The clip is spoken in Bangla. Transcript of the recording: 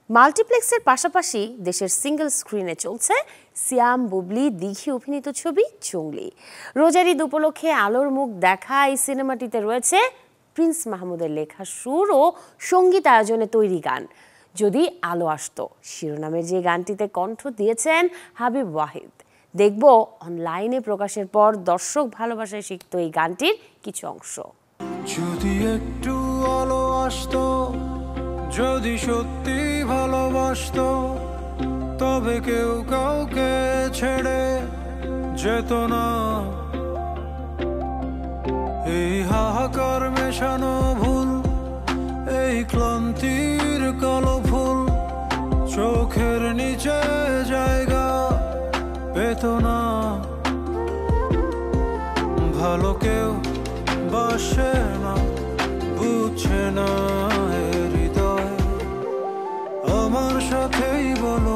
মাল্টিপ্লেক্সের পাশাপাশি দেশের সিঙ্গেল স্ক্রিনে চলছে সিয়াম বুবলি দিঘি অভিনীত ছবি জঙ্গলি। রোজার ঈদ উপলক্ষে আলোর মুখ দেখা এই সিনেমাটিতে রয়েছে প্রিন্স মাহমুদের লেখা সুর ও সঙ্গীত আয়োজনে তৈরি গান যদি আলো আসতো শিরোনামের যে গানটিতে কণ্ঠ দিয়েছেন হাবিব ওয়াহিদ। দেখব অনলাইনে প্রকাশের পর দর্শক ভালোবাসায় শিখত এই গানটির কিছু অংশ। যদি একটু আলো আসতো, যদি সত্যি ভালোবাসতো, তবে কেউ কাউকে ছেড়ে যেত না। এই হাহাকার মেশানো ভুল, এই ক্লান্তির কালো ফুল চোখের নিচে জায়গা পেত না। ভালো কেউ বাসে না, বুঝছে না হৃদয়। আমার সাথেই বলো